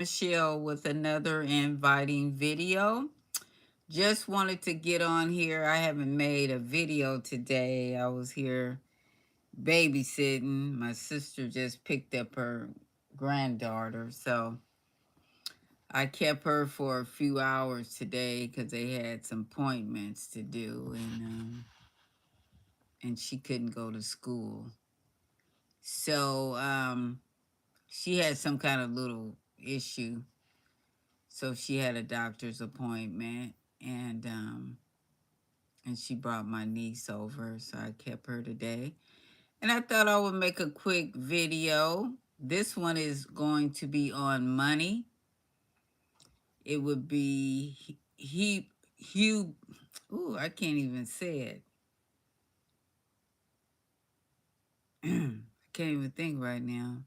Michelle with another inviting video. Just wanted to get on here. I haven't made a video today. I was here babysitting. My sister just picked up her granddaughter, so I kept her for a few hours today because they had some appointments to do, and she couldn't go to school. So she had some kind of little issue. So she had a doctor's appointment, and she brought my niece over, so I kept her today. And I thought I would make a quick video. This one is going to be on money. It would be Hugh. Ooh, I can't even say it. I can't even think right now.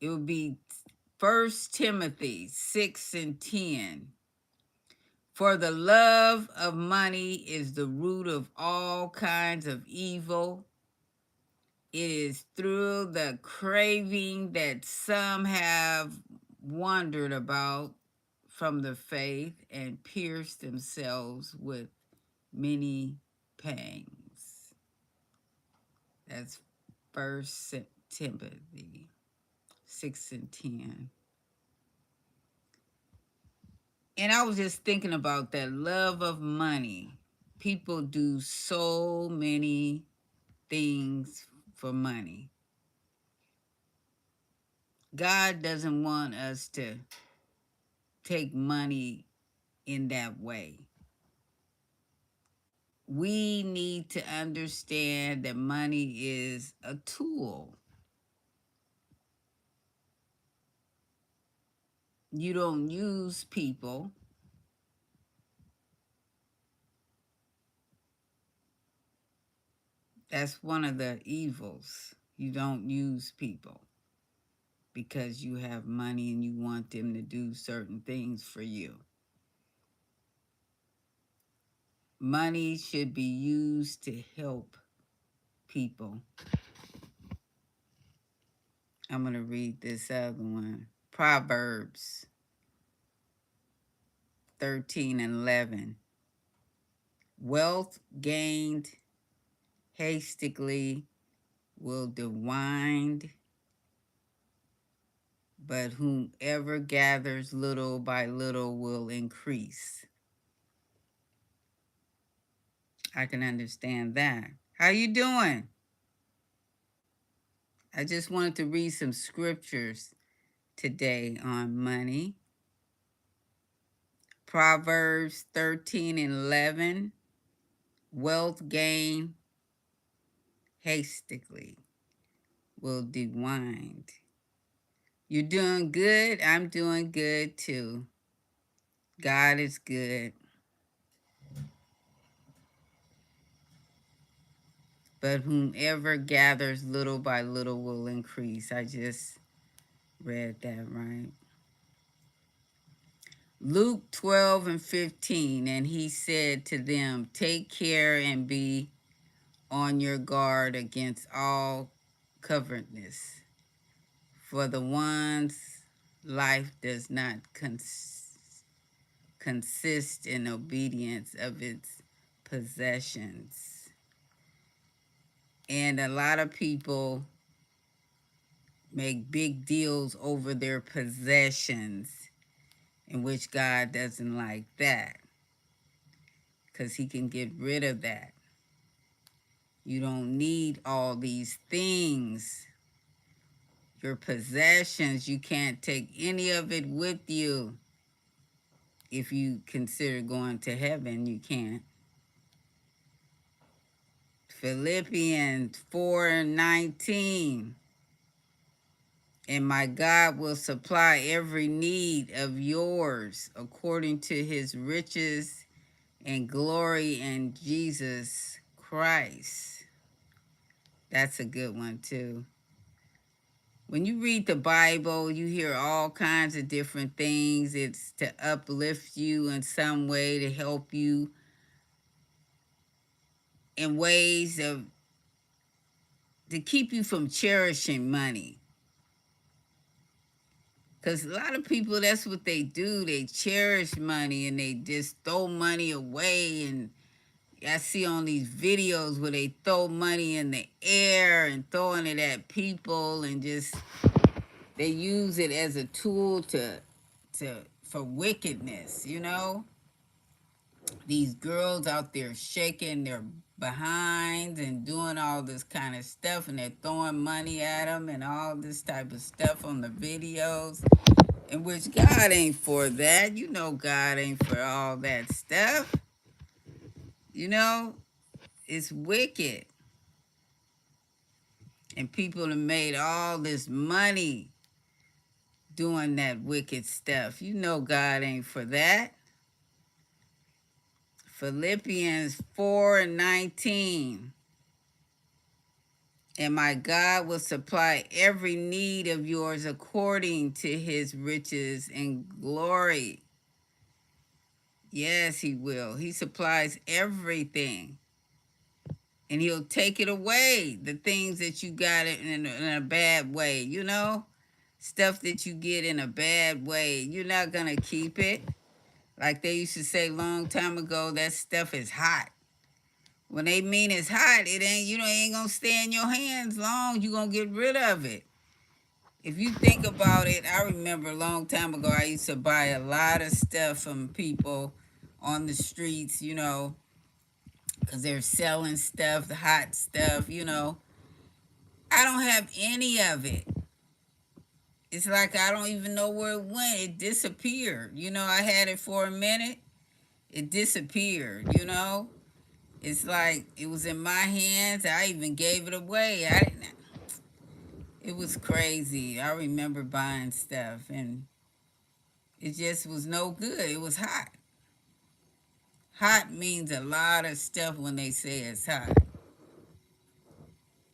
It would be First Timothy 6:10. For the love of money is the root of all kinds of evil. It is through the craving that some have wandered about from the faith and pierced themselves with many pangs. That's First Timothy 6:10. And I was just thinking about that love of money. People do so many things for money. God doesn't want us to take money in that way. We need to understand that money is a tool. You don't use people. That's one of the evils. You don't use people because you have money and you want them to do certain things for you. Money should be used to help people. I'm going to read this other one. Proverbs 13:11. Wealth gained hastily will dwind, but whomever gathers little by little will increase. I can understand that. How you doing? I just wanted to read some scriptures today on money. Proverbs 13:11. Wealth gained hastily will dwind. You're doing good. I'm doing good too. God is good. But whomever gathers little by little will increase. I just read that right. Luke 12:15, and he said to them, take care and be on your guard against all covetousness, for the one's life does not consist in obedience of its possessions. And a lot of people make big deals over their possessions, in which God doesn't like that, because he can get rid of that. You don't need all these things. Your possessions, you can't take any of it with you. If you consider going to heaven, you can't. Philippians 4:19. And my God will supply every need of yours according to his riches and glory in Jesus Christ. That's a good one too. When you read the Bible, you hear all kinds of different things. It's to uplift you in some way, to help you in ways of to keep you from cherishing money. Because a lot of people, that's what they do. They cherish money and they just throw money away. And I see on these videos where they throw money in the air and throwing it at people, and just they use it as a tool to for wickedness, you know? These girls out there shaking their behinds and doing all this kind of stuff, and they're throwing money at them and all this type of stuff on the videos, in which God ain't for that. You know, God ain't for all that stuff. You know, it's wicked. And people have made all this money doing that wicked stuff. You know, God ain't for that. Philippians 4:19. And my God will supply every need of yours according to his riches and glory. Yes, he will. He supplies everything. And he'll take it away, the things that you got in a bad way, you know? Stuff that you get in a bad way. You're not going to keep it. Like they used to say a long time ago, that stuff is hot. When they mean it's hot, it ain't, you know, it ain't gonna stay in your hands long. You gonna get rid of it. If you think about it, I remember a long time ago, I used to buy a lot of stuff from people on the streets, you know, because they're selling stuff, the hot stuff, you know. I don't have any of it. It's like I don't even know where it went. It disappeared. You know, I had it for a minute. It disappeared, you know. It's like it was in my hands. I even gave it away. I didn't. It was crazy. I remember buying stuff and it just was no good. It was hot. Hot means a lot of stuff when they say it's hot.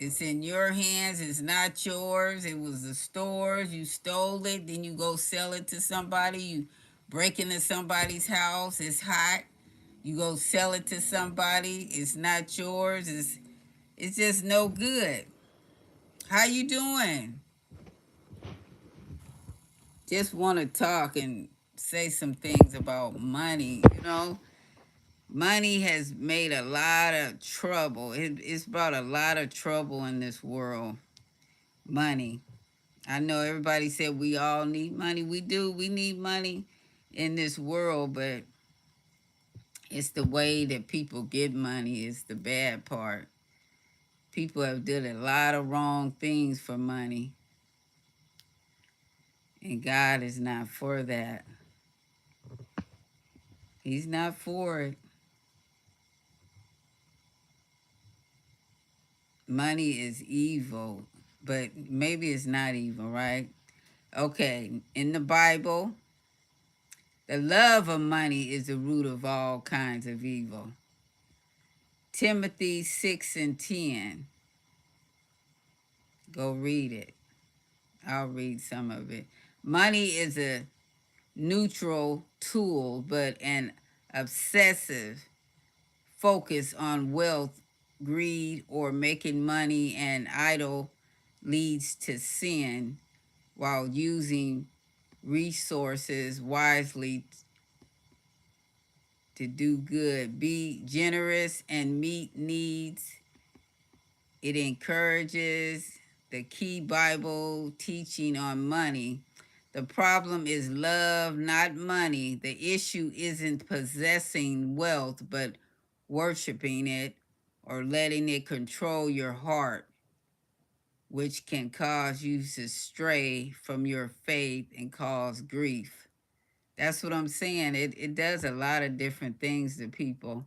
It's in your hands. It's not yours. It was the store's. You stole it. Then you go sell it to somebody. You break into somebody's house. It's hot. You go sell it to somebody. It's not yours. It's just no good. How you doing? Just want to talk and say some things about money, you know? Money has made a lot of trouble. It's brought a lot of trouble in this world. Money. I know everybody said we all need money. We do. We need money in this world, but it's the way that people get money is the bad part. People have done a lot of wrong things for money, and God is not for that. He's not for it. Money is evil, but maybe it's not evil, right? Okay, in the Bible, the love of money is the root of all kinds of evil. Timothy 6:10. Go read it. I'll read some of it. Money is a neutral tool, but an obsessive focus on wealth, greed, or making money an idol leads to sin, while using resources wisely to do good. Be generous and meet needs. It encourages the key Bible teaching on money. The problem is love, not money. The issue isn't possessing wealth, but worshiping it or letting it control your heart, which can cause you to stray from your faith and cause grief. That's what I'm saying. It does a lot of different things to people.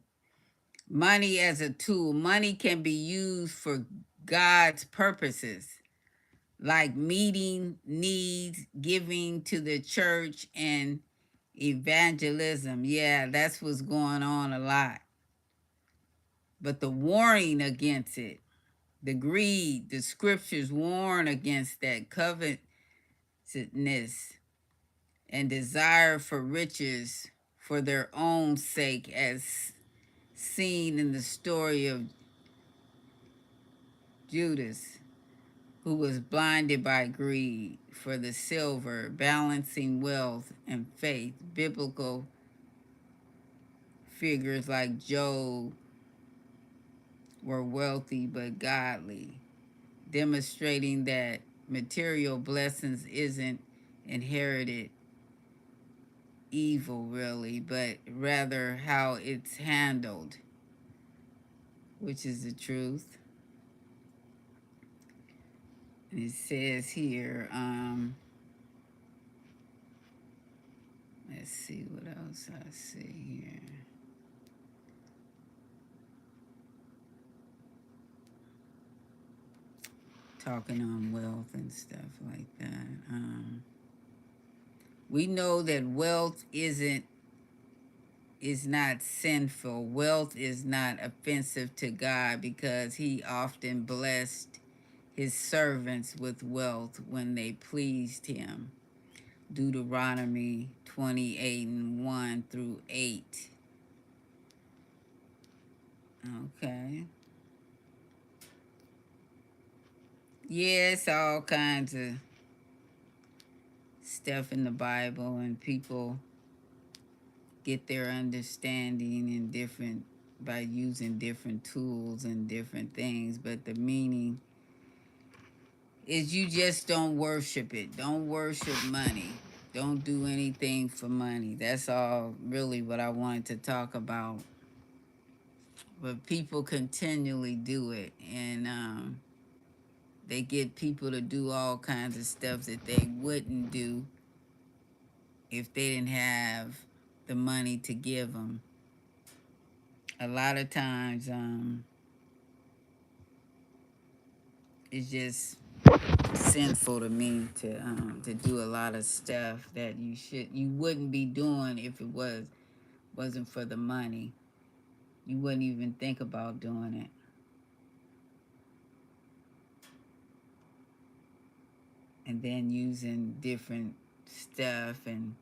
Money as a tool. Money can be used for God's purposes, like meeting needs, giving to the church, and evangelism. Yeah, that's what's going on a lot. But the warning against it, the greed, the scriptures warn against that covetousness and desire for riches for their own sake, as seen in the story of Judas, who was blinded by greed for the silver, balancing wealth and faith. Biblical figures like Job were wealthy but godly, demonstrating that material blessings isn't inherited evil, really, but rather how it's handled, which is the truth. It says here, let's see what else I see here. Talking on wealth and stuff like that. We know that wealth is not sinful. Wealth is not offensive to God because he often blessed his servants with wealth when they pleased him. Deuteronomy 28 and 1 through 8. Okay. Yes, all kinds of stuff in the Bible, and people get their understanding in different by using different tools and different things, but the meaning is you just don't worship it. Don't worship money. Don't do anything for money. That's all really what I wanted to talk about. But people continually do it, and they get people to do all kinds of stuff that they wouldn't do if they didn't have the money to give them. A lot of times, it's just sinful to me to do a lot of stuff that you wouldn't be doing if it wasn't for the money. You wouldn't even think about doing it. And then using different stuff, and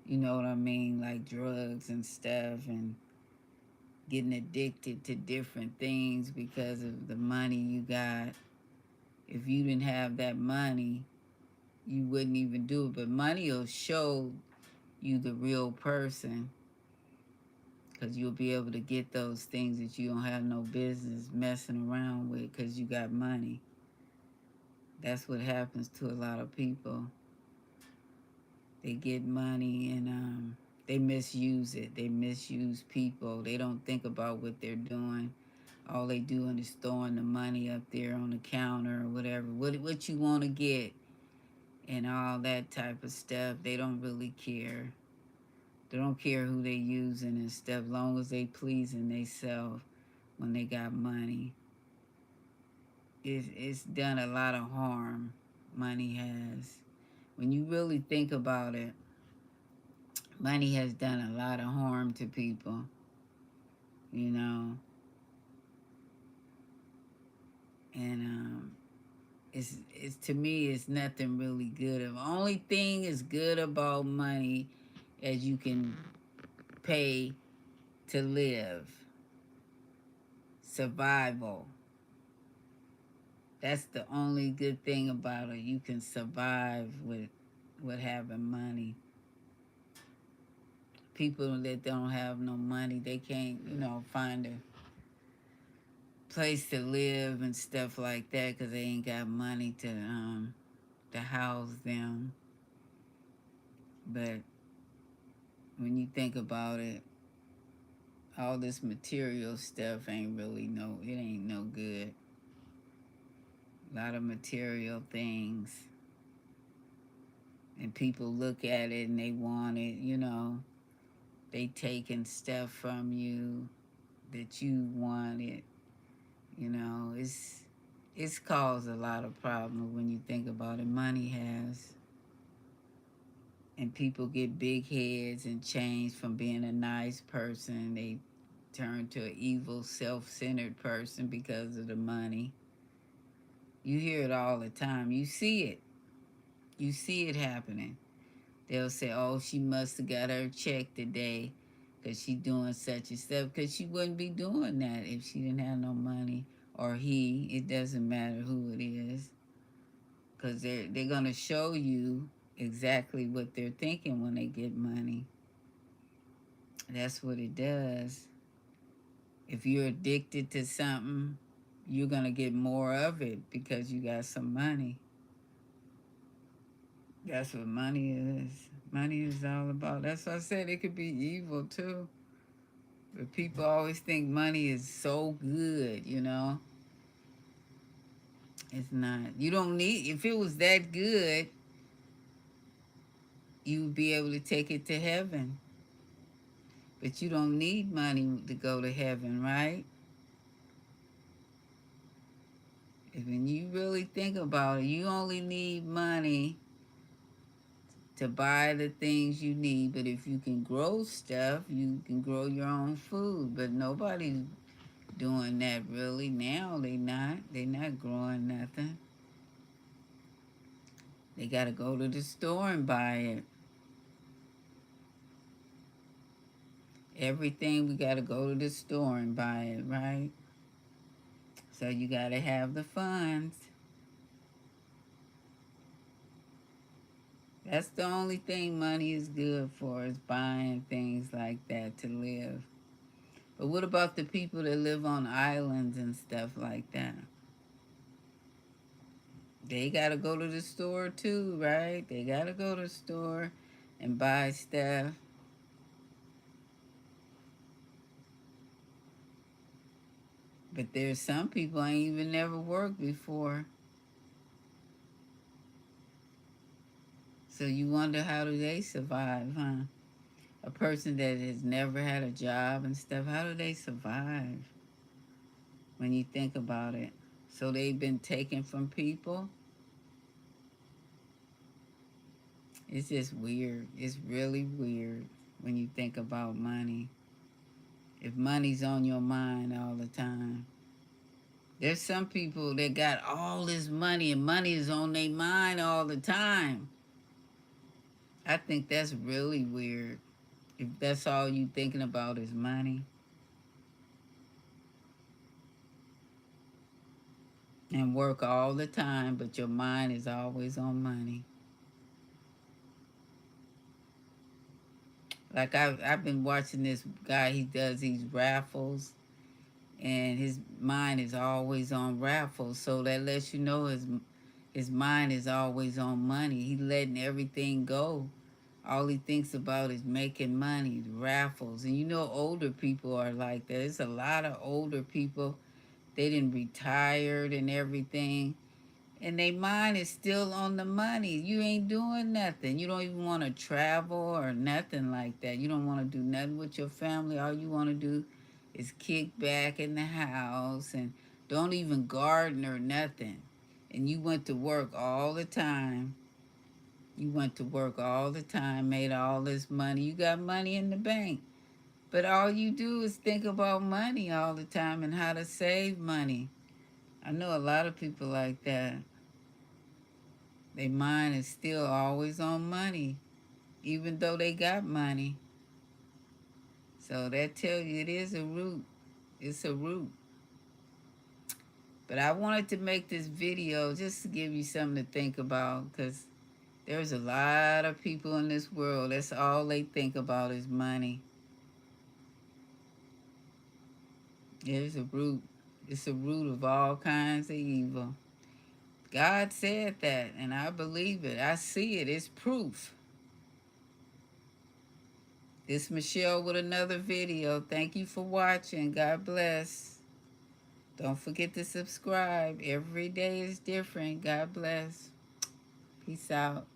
you know what I mean, like drugs and stuff, and getting addicted to different things because of the money you got. If you didn't have that money, you wouldn't even do it. But money will show you the real person, because you'll be able to get those things that you don't have no business messing around with because you got money. That's what happens to a lot of people. They get money, and they misuse it. They misuse people. They don't think about what they're doing. All they doing is throwing the money up there on the counter or whatever. What you want to get and all that type of stuff. They don't really care. They don't care who they using and stuff, long as they pleasing themselves when they got money. It's done a lot of harm. Money has. When you really think about it, money has done a lot of harm to people. You know, and it's to me, it's nothing really good. The only thing is good about money is you can pay to live. Survival. That's the only good thing about it. You can survive with having money. People that don't have no money, they can't, find a place to live and stuff like that because they ain't got money to house them. But when you think about it, all this material stuff ain't really it ain't no good. A lot of material things. And people look at it and they want it, They taking stuff from you that you wanted. It's caused a lot of problems when you think about it. Money has. And people get big heads and change from being a nice person. They turn to an evil, self-centered person because of the money. You hear it all the time. You see it. You see it happening. They'll say, oh, she must have got her check today because she doing such and stuff, because she wouldn't be doing that if she didn't have no money. or he. It doesn't matter who it is, because they're gonna show you exactly what they're thinking when they get money. That's what it does. If you're addicted to something, you're gonna get more of it because you got some money. That's what money is. Money is all about. That's why I said it could be evil too. But people always think money is so good. It's not. You don't need, if it was that good, you would be able to take it to heaven. But you don't need money to go to heaven, right? When you really think about it, you only need money to buy the things you need. But if you can grow stuff, you can grow your own food. But nobody's doing that really now. They not growing nothing. They got to go to the store and buy it. Everything we got to go to the store and buy it, right? So you got to have the funds. That's the only thing money is good for, is buying things like that to live. But what about the people that live on islands and stuff like that? They got to go to the store too, right? They got to go to the store and buy stuff. But there's some people ain't even never worked before. So you wonder, how do they survive, huh? A person that has never had a job and stuff, how do they survive when you think about it? So they've been taken from people? It's just weird. It's really weird when you think about money. If money's on your mind all the time. There's some people that got all this money and money is on their mind all the time. I think that's really weird. If that's all you thinking about is money. And work all the time, but your mind is always on money. Like I've been watching this guy, he does these raffles, and his mind is always on raffles. So that lets you know his mind is always on money. He letting everything go. All he thinks about is making money, raffles. And older people are like that. There's a lot of older people. They didn't retired and everything. And their mind is still on the money. You ain't doing nothing. You don't even want to travel or nothing like that. You don't want to do nothing with your family. All you want to do is kick back in the house and don't even garden or nothing. And you went to work all the time. You went to work all the time, made all this money. You got money in the bank. But all you do is think about money all the time and how to save money. I know a lot of people like that. Their mind is still always on money, even though they got money. So that tells you it is a root. It's a root. But I wanted to make this video just to give you something to think about, because there's a lot of people in this world, that's all they think about is money. There's a root. It's a root of all kinds of evil. God said that, and I believe it. I see it. It's proof. This Michelle with another video. Thank you for watching. God bless. Don't forget to subscribe. Every day is different. God bless. Peace out.